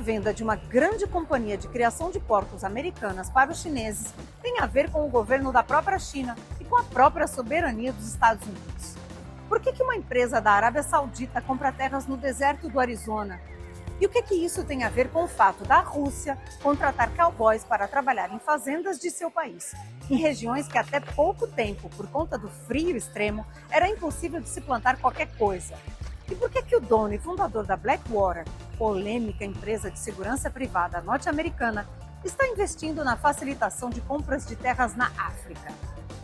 venda de uma grande companhia de criação de porcos americanas para os chineses tem a ver com o governo da própria China e com a própria soberania dos Estados Unidos. Por que uma empresa da Arábia Saudita compra terras no deserto do Arizona? E o que isso tem a ver com o fato da Rússia contratar cowboys para trabalhar em fazendas de seu país, em regiões que até pouco tempo, por conta do frio extremo, era impossível de se plantar qualquer coisa? E por que o dono e fundador da Blackwater, polêmica empresa de segurança privada norte-americana, está investindo na facilitação de compras de terras na África?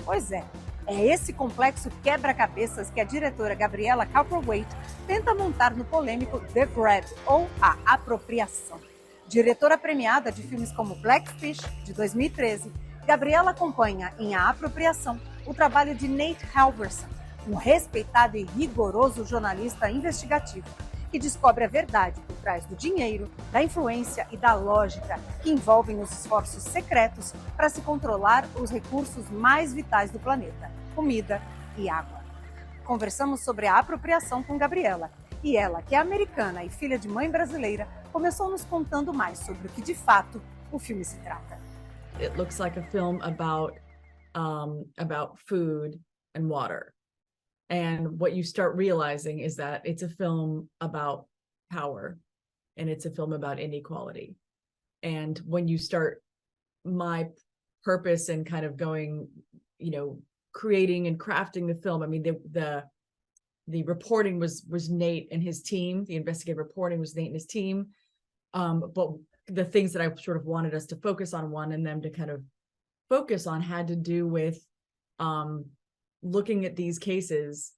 Pois é esse complexo quebra-cabeças que a diretora Gabriela Cowperthwaite tenta montar no polêmico The Grande, ou a Apropriação. Diretora premiada de filmes como Blackfish, de 2013, Gabriela acompanha em A Apropriação o trabalho de Nate Halverson, um respeitado e rigoroso jornalista investigativo, que descobre a verdade por trás do dinheiro, da influência e da lógica que envolvem os esforços secretos para se controlar os recursos mais vitais do planeta, comida e água. Conversamos sobre a apropriação com Gabriela, e ela, que é americana e filha de mãe brasileira, começou nos contando mais sobre o que de fato o filme se trata. It looks like a film about food and water. And what you start realizing is that it's a film about power, and it's a film about inequality. And when you start, my purpose in kind of going, creating and crafting the film, I mean, the reporting was Nate and his team. The investigative reporting was Nate and his team. But the things that I sort of wanted us to focus on, wanted them to kind of focus on, had to do with looking at these cases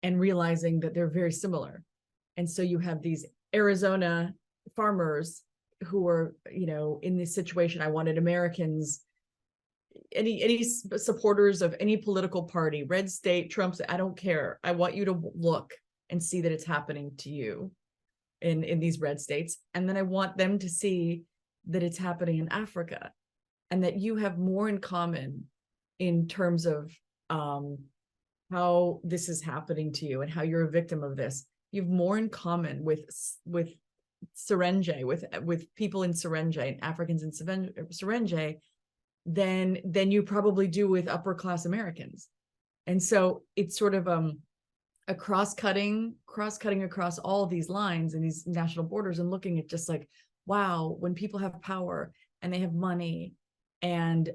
and realizing that they're very similar. And so you have these Arizona farmers who are, in this situation. I wanted Americans, any supporters of any political party, red state, Trump, I don't care. I want you to look and see that it's happening to you in these red states. And then I want them to see that it's happening in Africa, and that you have more in common in terms of how this is happening to you and how you're a victim of this. You have more in common with Serengeti, with people in Serengeti and Africans in Serengeti than you probably do with upper class Americans. And so it's sort of a cross-cutting across all these lines and these national borders, and looking at just like, wow, when people have power and they have money and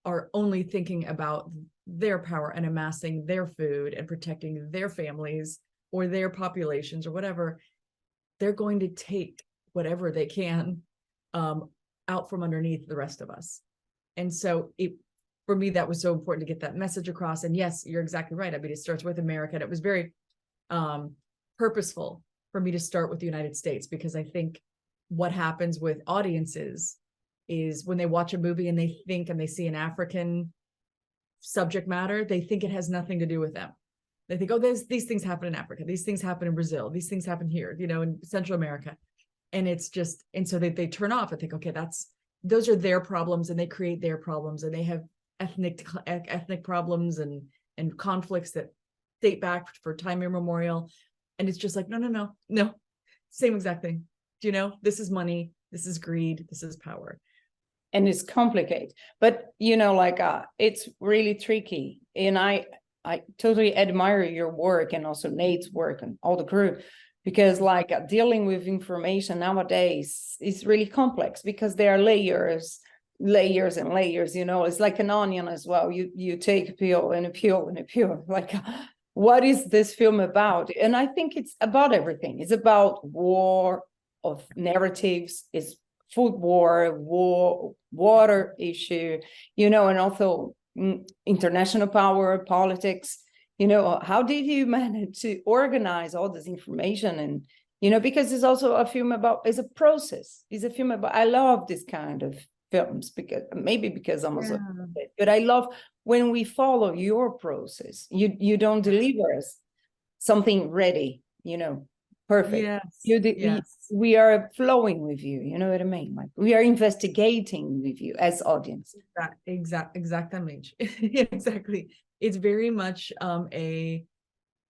are only thinking about their power and amassing their food and protecting their families or their populations or whatever, they're going to take whatever they can out from underneath the rest of us. And so for me, that was so important to get that message across. And yes, you're exactly right. I mean, it starts with America, and it was very purposeful for me to start with the United States, because I think what happens with audiences is when they watch a movie and they think and they see an African subject matter, they think it has nothing to do with them. They think, oh, these things happen in Africa, these things happen in Brazil, these things happen here, in Central America. And it's just, and so they turn off and think, okay, those are their problems, and they create their problems, and they have ethnic problems and conflicts that date back for time immemorial. And it's just like, no, same exact thing. This is money, this is greed, this is power. And it's complicated, but it's really tricky. And I totally admire your work, and also Nate's work and all the crew, because dealing with information nowadays is really complex, because there are layers and layers. It's like an onion as well. You take a peel and a peel and a peel. What is this film about? And I think it's about everything. It's about war of narratives. It's food war, water issue, and also international power, politics. How did you manage to organize all this information? And because it's also a film it's a process. It's a film about, I love this kind of films, because I'm also, but I love when we follow your process. You don't deliver us something ready, perfect. Yes. We are flowing with you. You know what I mean? We are investigating with you as audience. Exactly. Exactly. It's very much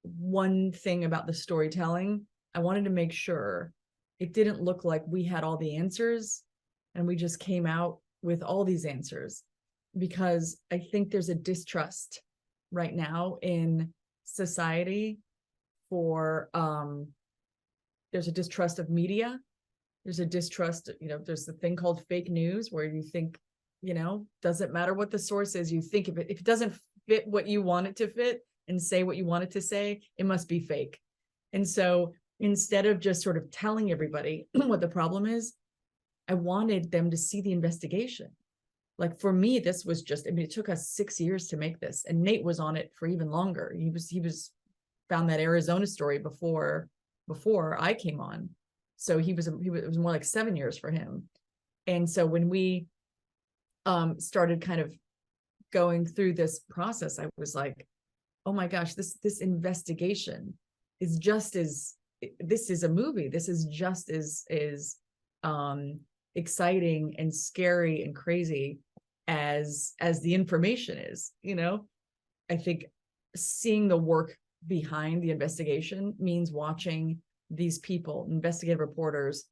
one thing about the storytelling. I wanted to make sure it didn't look like we had all the answers and we just came out with all these answers, because I think there's a distrust right now in society for, there's a distrust of media. There's a distrust, there's the thing called fake news, where you think, doesn't matter what the source is, you think if it doesn't fit what you want it to fit and say what you want it to say, it must be fake. And so instead of just sort of telling everybody what the problem is, I wanted them to see the investigation. Like for me, this was just, it took us 6 years to make this, and Nate was on it for even longer. He was found that Arizona story before I came on. So it was more like 7 years for him. And so when we started kind of going through this process, I was like, oh my gosh, this investigation is just as, this is a movie. This is just as exciting and scary and crazy as the information is. I think seeing the work behind the investigation means watching these people, investigative reporters,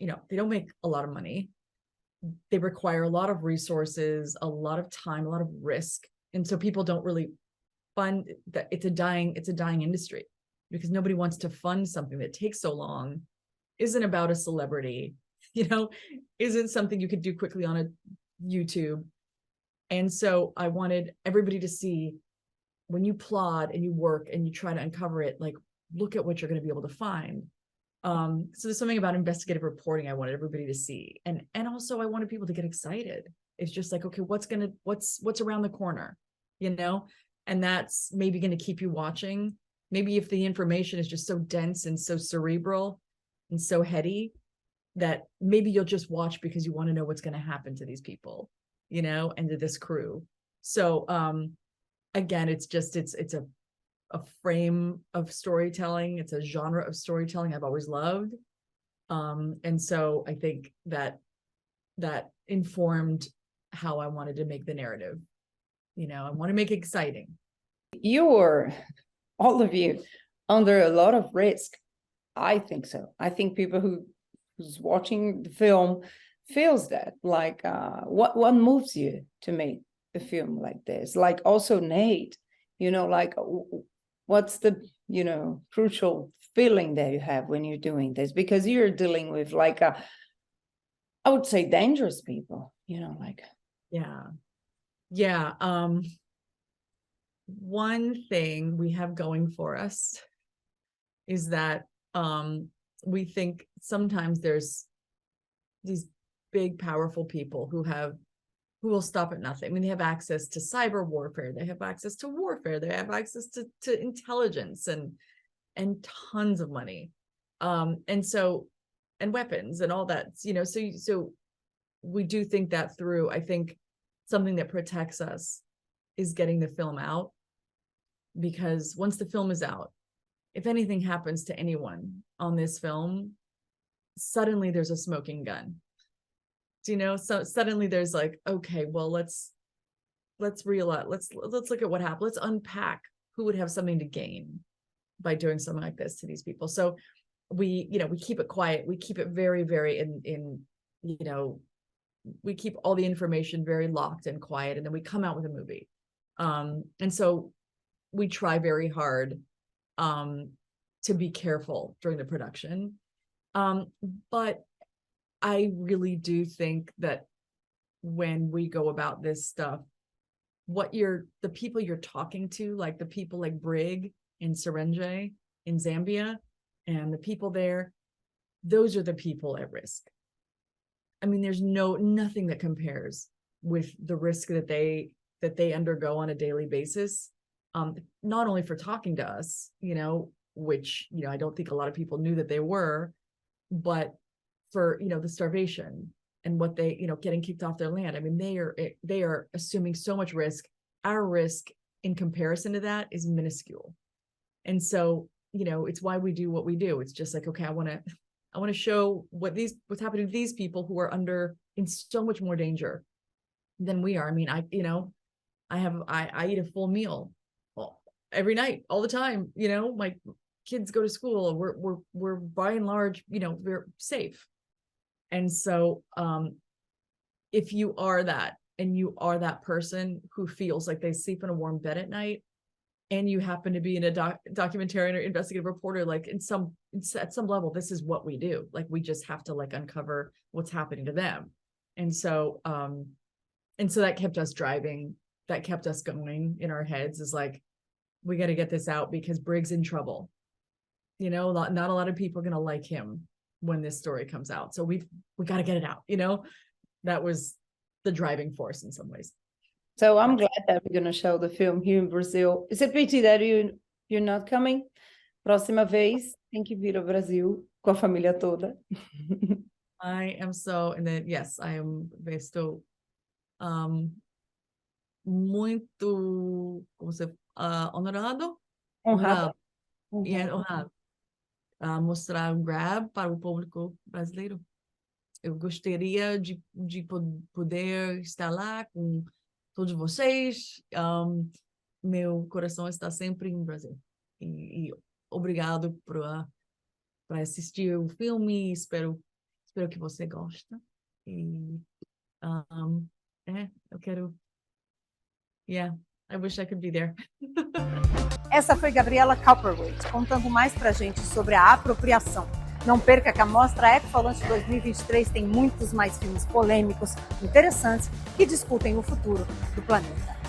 they don't make a lot of money. They require a lot of resources, a lot of time, a lot of risk. And so people don't really fund that. It's a dying industry, because nobody wants to fund something that takes so long, isn't about a celebrity, isn't something you could do quickly on a YouTube. And so I wanted everybody to see, when you plod and you work and you try to uncover it, like, look at what you're going to be able to find. So there's something about investigative reporting I wanted everybody to see. And also I wanted people to get excited. It's just like, okay, what's around the corner, and that's maybe going to keep you watching. Maybe if the information is just so dense and so cerebral and so heady, that maybe you'll just watch because you want to know what's going to happen to these people, and to this crew. So, again, it's a frame of storytelling. It's a genre of storytelling I've always loved. And so I think that informed how I wanted to make the narrative. I want to make it exciting. You're, all of you, under a lot of risk. I think so. I think people who's watching the film feels that, like, what moves you to make a film like this? Like also Nate, like, what's the, crucial feeling that you have when you're doing this? Because you're dealing with, like, I would say dangerous people, like. Yeah. One thing we have going for us is that we think sometimes there's these big, powerful people who will stop at nothing. I mean, they have access to cyber warfare, they have access to warfare, they have access to intelligence and tons of money, and weapons and all that. So we do think that through. I think something that protects us is getting the film out, because once the film is out, if anything happens to anyone on this film, suddenly there's a smoking gun. So suddenly there's like, okay, well, let's realize, let's look at what happened. Let's unpack who would have something to gain by doing something like this to these people. So we keep it quiet. We keep it very, very we keep all the information very locked and quiet, and then we come out with a movie. And so we try very hard to be careful during the production. But I really do think that when we go about this stuff, the people you're talking to, like the people like Brig in Serengeti in Zambia, and the people there, those are the people at risk. I mean, there's nothing that compares with the risk that they undergo on a daily basis. Not only for talking to us, which, I don't think a lot of people knew that they were, but for, the starvation and what they, getting kicked off their land. I mean, they are assuming so much risk. Our risk in comparison to that is minuscule. And so, it's why we do what we do. It's just like, okay, I want to show what's happening to these people who are in so much more danger than we are. I mean, I eat a full meal every night, all the time, kids go to school, we're by and large, we're safe. And so if you are that, and you are that person who feels like they sleep in a warm bed at night, and you happen to be in a documentarian or investigative reporter, like at some level, this is what we do. Like, we just have to like uncover what's happening to them. And so that kept us driving, that kept us going in our heads, is like, we got to get this out because Briggs in trouble. Not a lot of people are going to like him when this story comes out. So we got to get it out. That was the driving force in some ways. So I'm glad that we're going to show the film here in Brazil. It's a pity that you're not coming. Próxima vez, tem que vir ao Brasil com a família toda. I am so, and then yes, I am estou muito, como você, honorado, Honrado. honrado, mostrar o Grab para o público brasileiro. Eu gostaria de poder estar lá com todos vocês. Meu coração está sempre no Brasil. E obrigado por assistir o filme. Espero que você goste. E eu quero. Yeah, I wish I could be there. Essa foi Gabriela Cowperthwaite contando mais pra gente sobre a apropriação. Não perca que a Mostra Ecofalante 2023 tem muitos mais filmes polêmicos, interessantes, que discutem o futuro do planeta.